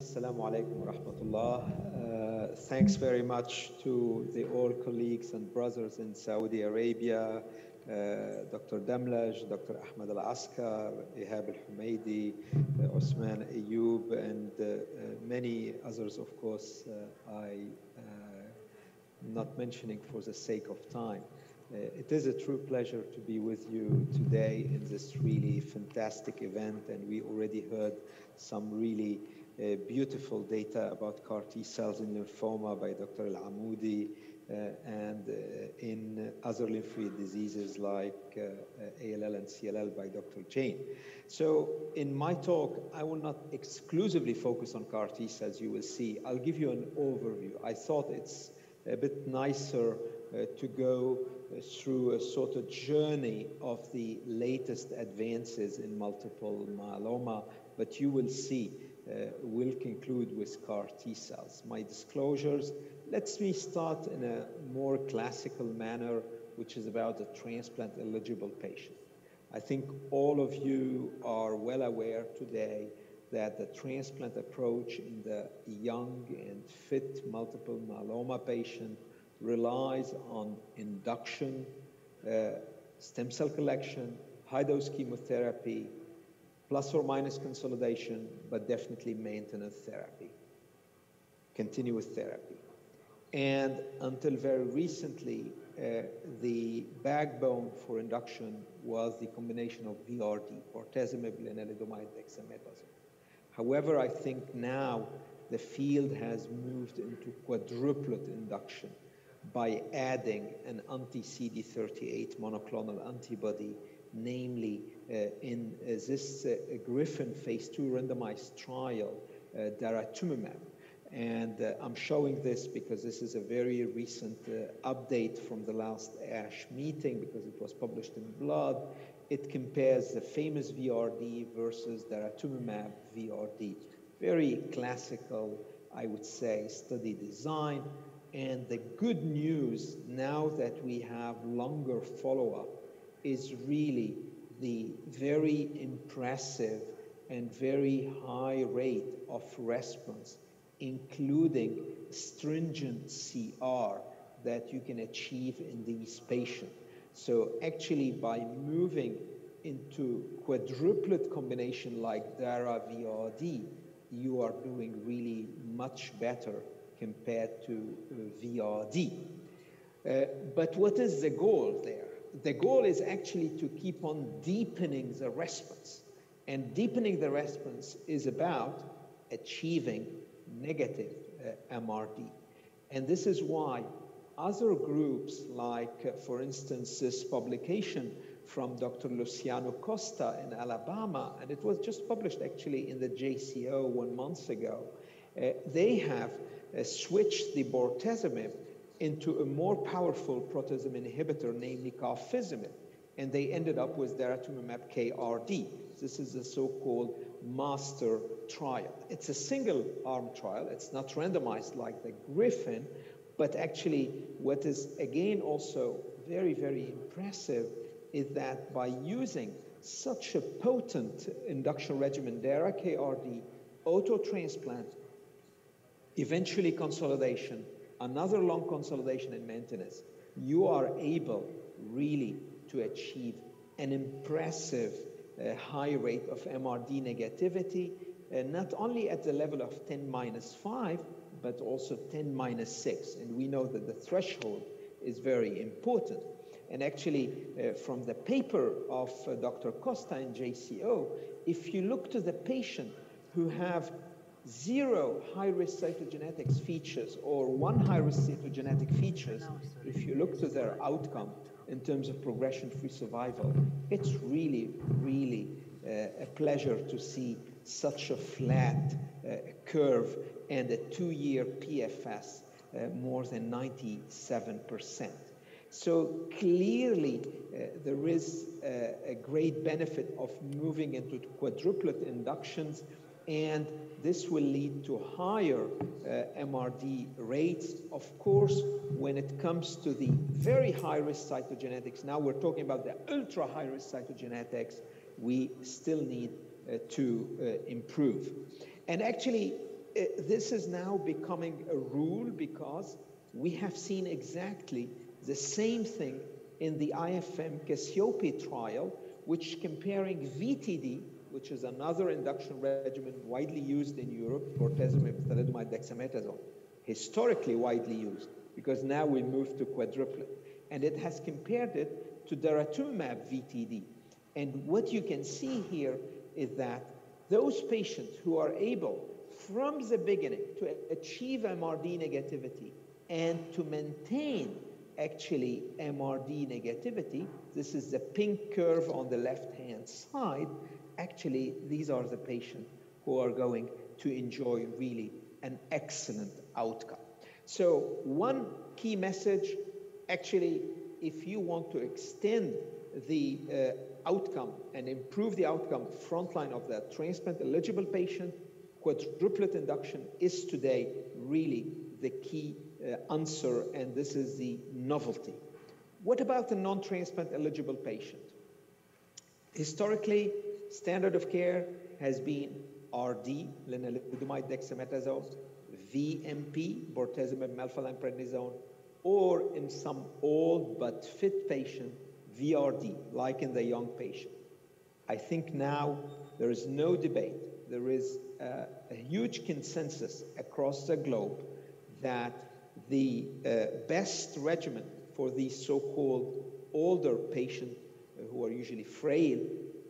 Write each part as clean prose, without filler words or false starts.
Assalamu alaikum wa rahmatullah. Thanks very much to the all colleagues and brothers in Saudi Arabia, Dr. Damlaj, Dr. Ahmed Al-Askar, Ihab Al-Humaydi, Osman Ayoub, and many others, of course, I'm not mentioning for the sake of time. It is a true pleasure to be with you today in this really fantastic event, and we already heard some really beautiful data about CAR T cells in lymphoma by Dr. Al-Amoudi and in other lymphoid diseases like ALL and CLL by Dr. Jain. So in my talk, I will not exclusively focus on CAR T cells, you will see. I'll give you an overview. I thought it's a bit nicer to go through a sort of journey of the latest advances in multiple myeloma, but you will see we'll conclude with CAR T cells. My disclosures, let me start in a more classical manner, which is about the transplant eligible patient. I think all of you are well aware today that the transplant approach in the young and fit multiple myeloma patient relies on induction, stem cell collection, high-dose chemotherapy, plus or minus consolidation, but definitely maintenance therapy, continuous therapy. And until very recently, the backbone for induction was the combination of VRD, bortezomib, lenalidomide, dexamethasone. However, I think now the field has moved into quadruplet induction by adding an anti-CD38 monoclonal antibody, namely in this Griffin phase 2 randomized trial, daratumumab. And I'm showing this because this is a very recent update from the last ASH meeting because it was published in Blood. It compares the famous VRD versus daratumumab VRD. Very classical, I would say, study design. And the good news now that we have longer follow-up is really the very impressive and very high rate of response, including stringent CR that you can achieve in these patients. So actually by moving into quadruplet combination like Dara VRD, you are doing really much better compared to VRD. But what is the goal there? The goal is actually to keep on deepening the response. And deepening the response is about achieving negative MRD. And this is why other groups like, for instance, this publication from Dr. Luciano Costa in Alabama, and it was just published actually in the JCO 1 month ago, they have switched the bortezomib into a more powerful proteasome inhibitor, namely carfilzomib, and they ended up with daratumumab KRD. This is the so-called master trial. It's a single-arm trial. It's not randomized like the Griffin, but actually what is, again, also very, very impressive is that by using such a potent induction regimen, Dara KRD, auto-transplant, eventually consolidation, another long consolidation and maintenance, you are able really to achieve an impressive high rate of MRD negativity, not only at the level of 10-5, but also 10-6. And we know that the threshold is very important. And actually, from the paper of Dr. Costa in JCO, if you look to the patient who have 0 high-risk cytogenetics features or 1 high-risk cytogenetic features, if you look to their outcome in terms of progression-free survival, it's really, really a pleasure to see such a flat curve and a 2-year PFS more than 97%. So clearly, there is a great benefit of moving into quadruplet inductions, and this will lead to higher MRD rates. Of course, when it comes to the very high-risk cytogenetics, now we're talking about the ultra-high-risk cytogenetics, we still need to improve. And actually, this is now becoming a rule because we have seen exactly the same thing in the IFM CASSIOPEIA trial, which comparing VTD, which is another induction regimen widely used in Europe, bortezomib, thalidomide, dexamethasone, historically widely used, because now we move to quadruplet. And it has compared it to daratumumab VTD. And what you can see here is that those patients who are able from the beginning to achieve MRD negativity and to maintain actually MRD negativity, this is the pink curve on the left-hand side, actually these are the patients who are going to enjoy really an excellent outcome. So one key message, actually, if you want to extend the outcome and improve the outcome frontline of that transplant-eligible patient, quadruplet induction is today really the key answer, and this is the novelty. What about the non-transplant eligible patient? Historically, standard of care has been RD, lenalidomide, dexamethasone, VMP, bortezomib, melphalan, or in some old but fit patient, VRD, like in the young patient. I think now there is no debate. There is a huge consensus across the globe that the best regimen for these so-called older patients who are usually frail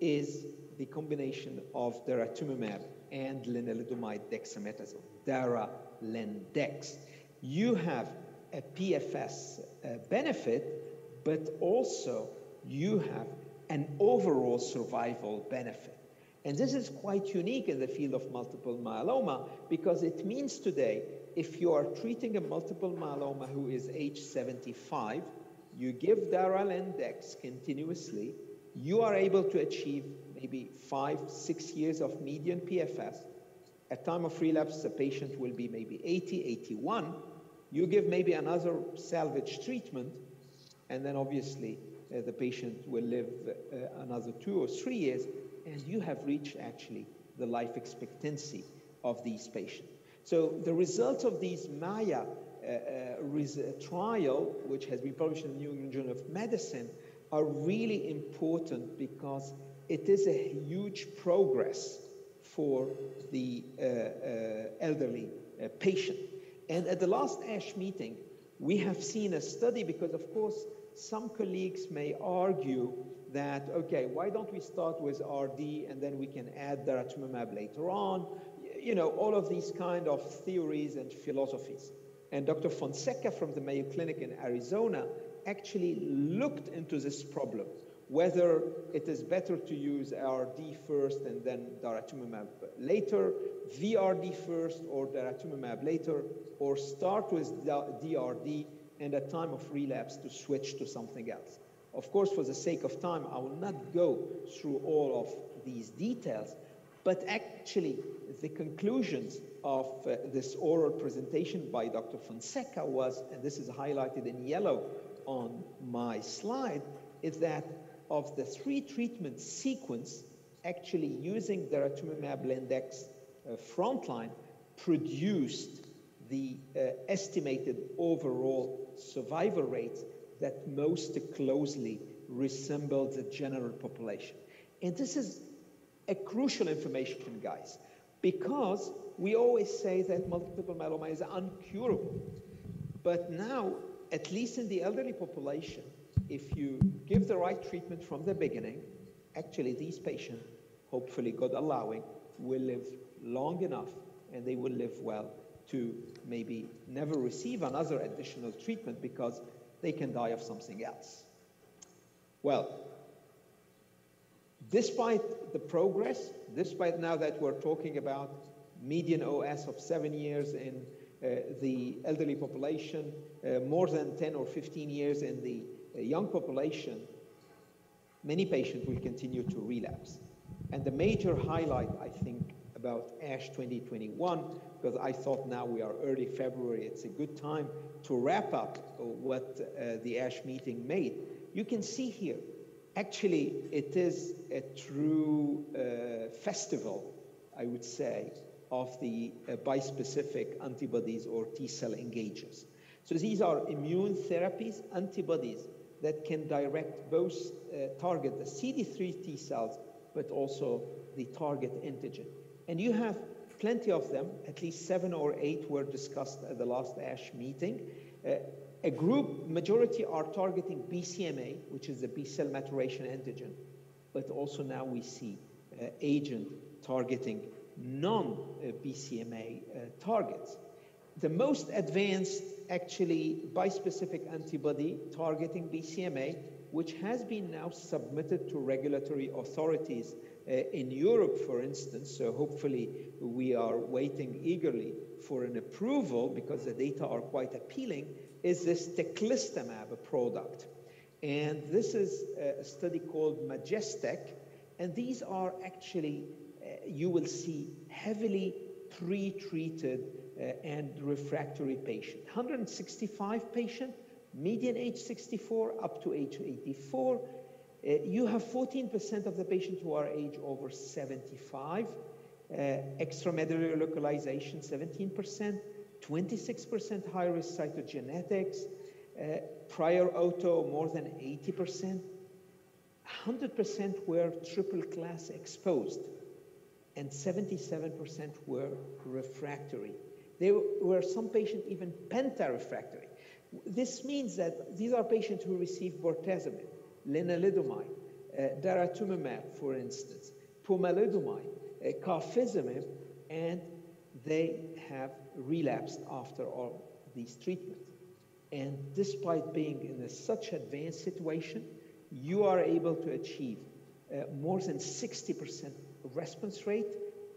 is the combination of daratumumab and lenalidomide dexamethasone, Dara-Len-Dex. You have a PFS benefit, but also you have an overall survival benefit. And this is quite unique in the field of multiple myeloma because it means today, if you are treating a multiple myeloma who is age 75, you give Dara-Len-Dex continuously, you are able to achieve maybe 5-6 years of median PFS. At time of relapse, the patient will be maybe 80, 81. You give maybe another salvage treatment, and then obviously the patient will live another 2 or 3 years, and you have reached actually the life expectancy of these patients. So the results of these MAIA trial, which has been published in the New England Journal of Medicine, are really important because it is a huge progress for the elderly patient. And at the last ASH meeting, we have seen a study because, of course, some colleagues may argue that, okay, why don't we start with RD and then we can add daratumumab later on? You know, all of these kind of theories and philosophies. And Dr. Fonseca from the Mayo Clinic in Arizona actually looked into this problem, whether it is better to use RD first and then daratumumab later, VRD first or daratumumab later, or start with DRD and at time of relapse to switch to something else. Of course, for the sake of time, I will not go through all of these details, but actually the conclusions of this oral presentation by Dr. Fonseca was, and this is highlighted in yellow on my slide, is that of the 3 treatment sequence, actually using daratumumab Len-Dex frontline produced the estimated overall survival rates that most closely resemble the general population. And this is a crucial information, guys, because we always say that multiple myeloma is uncurable. But now, at least in the elderly population, if you give the right treatment from the beginning, actually these patients, hopefully God allowing, will live long enough and they will live well to maybe never receive another additional treatment because they can die of something else. Well, despite the progress, despite now that we're talking about median OS of 7 years in the elderly population, more than 10 or 15 years in the young population, many patients will continue to relapse. And the major highlight, I think, about ASH 2021, because I thought now we are early February, it's a good time to wrap up what the ASH meeting made. You can see here, actually, it is a true festival, I would say, of the bispecific antibodies or T-cell engagers. So these are immune therapies, antibodies that can direct both target the CD3 T cells, but also the target antigen. And you have plenty of them, at least 7 or 8 were discussed at the last ASH meeting. A group, majority are targeting BCMA, which is the B-cell maturation antigen, but also now we see agent targeting non-BCMA targets. The most advanced, actually, bispecific antibody targeting BCMA, which has been now submitted to regulatory authorities in Europe, for instance. So hopefully we are waiting eagerly for an approval because the data are quite appealing, is this Talquetamab product. And this is a study called Majestic. And these are actually, you will see, heavily pre-treated and refractory patient. 165 patient, median age 64 up to age 84. You have 14% of the patients who are age over 75. Extramedullary localization, 17%, 26% high-risk cytogenetics, prior auto more than 80%. 100% were triple class exposed, and 77% were refractory. There were some patients even penta-refractory. This means that these are patients who receive bortezomib, lenalidomide, daratumumab, for instance, pomalidomide, carfilzomib, and they have relapsed after all these treatments. And despite being in such advanced situation, you are able to achieve more than 60% response rate,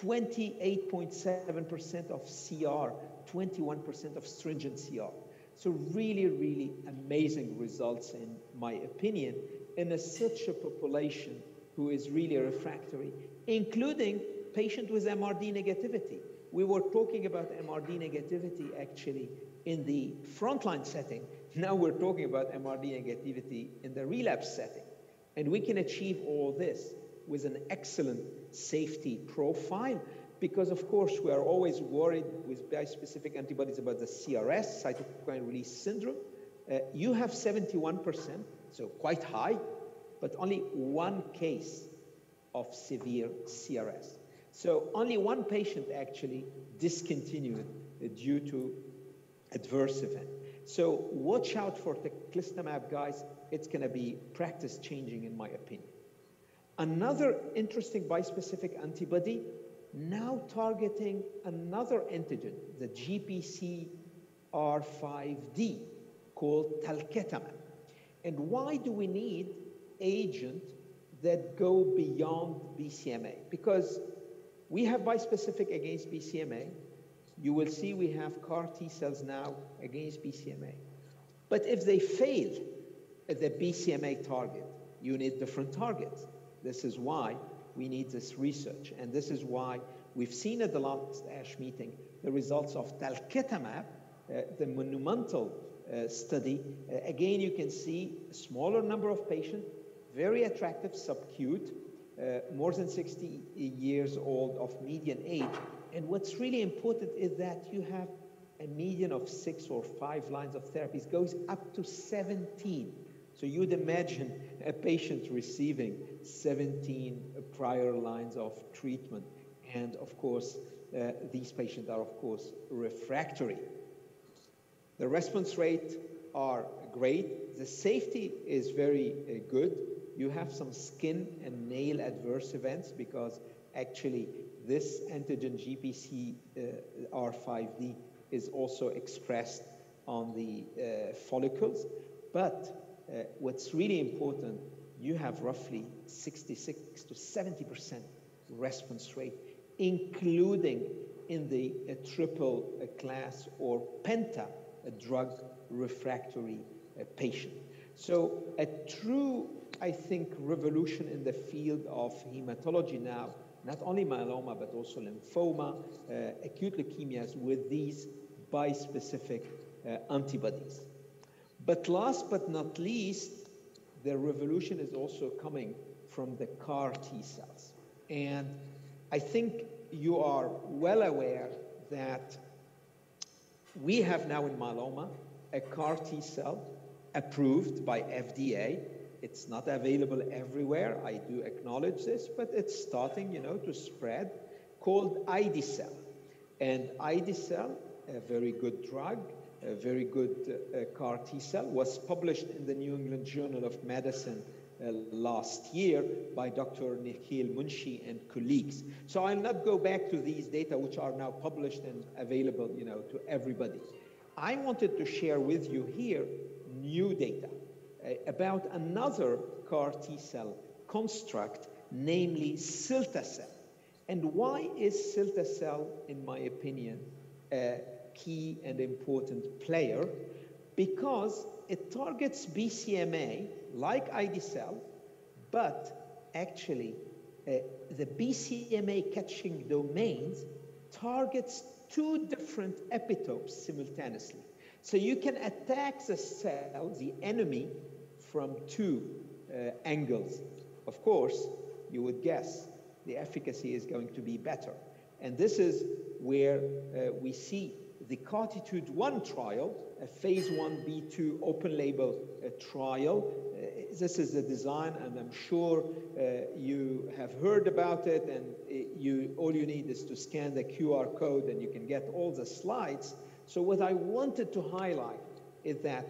28.7% of CR, 21% of stringent CR. So really, really amazing results, in my opinion, in such a population who is really refractory, including patient with MRD negativity. We were talking about MRD negativity actually in the frontline setting. Now we're talking about MRD negativity in the relapse setting. And we can achieve all this with an excellent safety profile, because of course we are always worried with bispecific antibodies about the CRS, cytokine release syndrome. You have 71%, so quite high, but only one case of severe CRS. So only one patient actually discontinued due to adverse event. So watch out for Talquetamab, guys. It's going to be practice changing, in my opinion. Another interesting bispecific antibody, now targeting another antigen, the GPCR5D, called Talquetamab. And why do we need agents that go beyond BCMA? Because we have bispecific against BCMA. You will see we have CAR T cells now against BCMA. But if they fail at the BCMA target, you need different targets. This is why we need this research. And this is why we've seen at the last ASH meeting the results of Talquetamab, the monumental study. Again, you can see a smaller number of patients, very attractive, subcute, more than 60 years old of median age. And what's really important is that you have a median of 6 or 5 lines of therapies, goes up to 17. So you'd imagine a patient receiving 17 prior lines of treatment. And of course, these patients are, of course, refractory. The response rate are great. The safety is very good. You have some skin and nail adverse events because actually this antigen GPCR5D is also expressed on the follicles. But what's really important, you have roughly 66 to 70% response rate, including in the triple class or penta drug refractory patient. So a true, I think, revolution in the field of hematology now, not only myeloma, but also lymphoma, acute leukemias with these bispecific antibodies. But last but not least, the revolution is also coming from the CAR T cells. And I think you are well aware that we have now in myeloma a CAR T cell approved by FDA. It's not available everywhere, I do acknowledge this, but it's starting, to spread, called ID-cell. And ID-cell, a very good drug, a very good CAR T-cell, was published in the New England Journal of Medicine last year by Dr. Nikhil Munshi and colleagues. So I'll not go back to these data, which are now published and available, to everybody. I wanted to share with you here new data about another CAR T-cell construct, namely cilta-cel. And why is cilta-cel, in my opinion, a key and important player? Because it targets BCMA like ID-cell, but actually the BCMA catching domains targets two different epitopes simultaneously. So you can attack the cell, the enemy, from two angles. Of course, you would guess the efficacy is going to be better. And this is where we see the CARTITUDE-1 trial, a phase 1b/2 open-label trial. This is the design, and I'm sure you have heard about it, and all you need is to scan the QR code and you can get all the slides. So what I wanted to highlight is that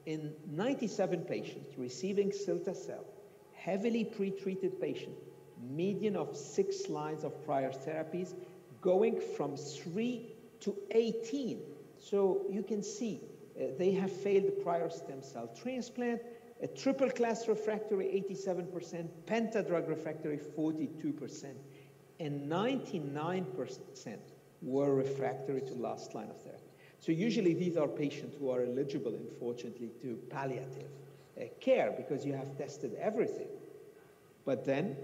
in 97 patients receiving cilta-cel, heavily pretreated patient, median of 6 lines of prior therapies, going from 3 to 18. So you can see they have failed prior stem cell transplant, a triple class refractory 87%, pentadrug refractory 42%, and 99% were refractory to last line of therapy. So usually these are patients who are eligible, unfortunately, to palliative care because you have tested everything. But then,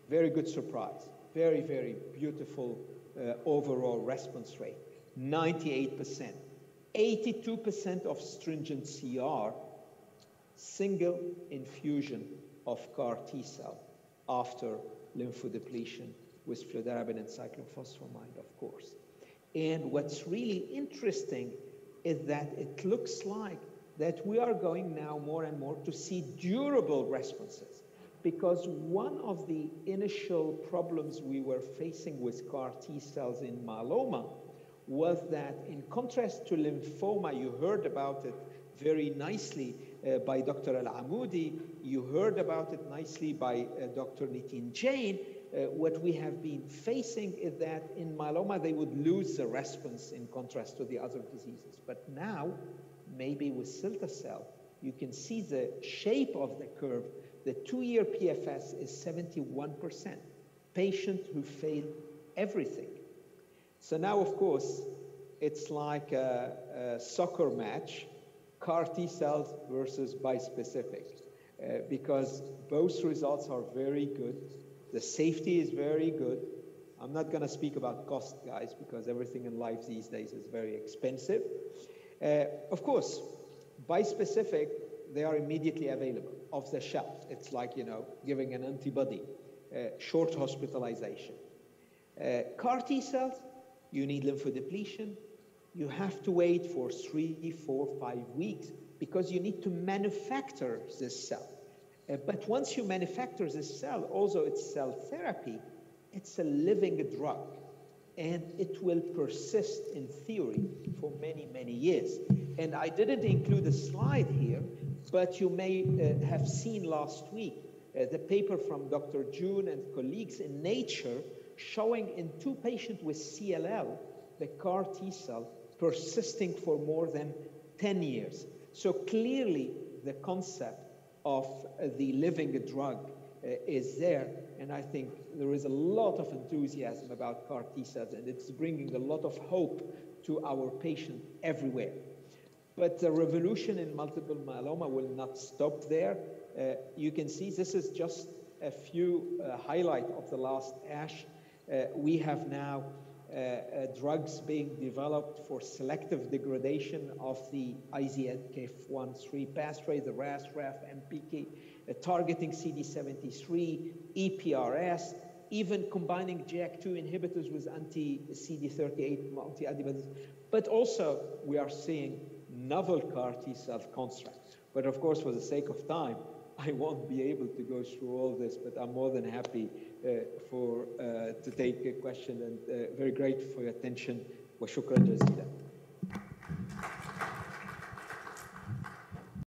very good surprise, very, very beautiful overall response rate, 98%, 82% of stringent CR, single infusion of CAR T-cell after lymphodepletion with fludarabine and cyclophosphamide, of course. And what's really interesting is that it looks like that we are going now more and more to see durable responses, because one of the initial problems we were facing with CAR T cells in myeloma was that, in contrast to lymphoma, you heard about it very nicely by Dr. Al-Amoudi, you heard about it nicely by Dr. Nitin Jain. What we have been facing is that in myeloma, they would lose the response in contrast to the other diseases. But now, maybe with cilta-cel, you can see the shape of the curve. The 2-year PFS is 71%, patient who failed everything. So now, of course, it's like a soccer match, CAR T cells versus bispecific, because both results are very good. The safety is very good. I'm not going to speak about cost, guys, because everything in life these days is very expensive. Of course, bispecific, they are immediately available off the shelf. It's like, giving an antibody, short hospitalization. CAR T cells, you need lymphodepletion. You have to wait for 3, 4, 5 weeks because you need to manufacture this cell. But once you manufacture this cell, although it's cell therapy, it's a living drug, and it will persist in theory for many, many years. And I didn't include a slide here, but you may have seen last week the paper from Dr. June and colleagues in Nature showing in 2 patients with CLL, the CAR T cell persisting for more than 10 years. So clearly the concept of the living drug is there, and I think there is a lot of enthusiasm about CAR T cells, and it's bringing a lot of hope to our patients everywhere. But the revolution in multiple myeloma will not stop there. You can see this is just a few highlights of the last ASH. We have now drugs being developed for selective degradation of the IZNK1/3 pathway, the RAS, RAF, MPK, targeting CD73, EPRS, even combining JAK2 inhibitors with anti-CD38 multi-antibodies. But also, we are seeing novel CAR T-cell constructs. But of course, for the sake of time, I won't be able to go through all this, but I'm more than happy to take a question, and very grateful for your attention. وشكرا جزيلا.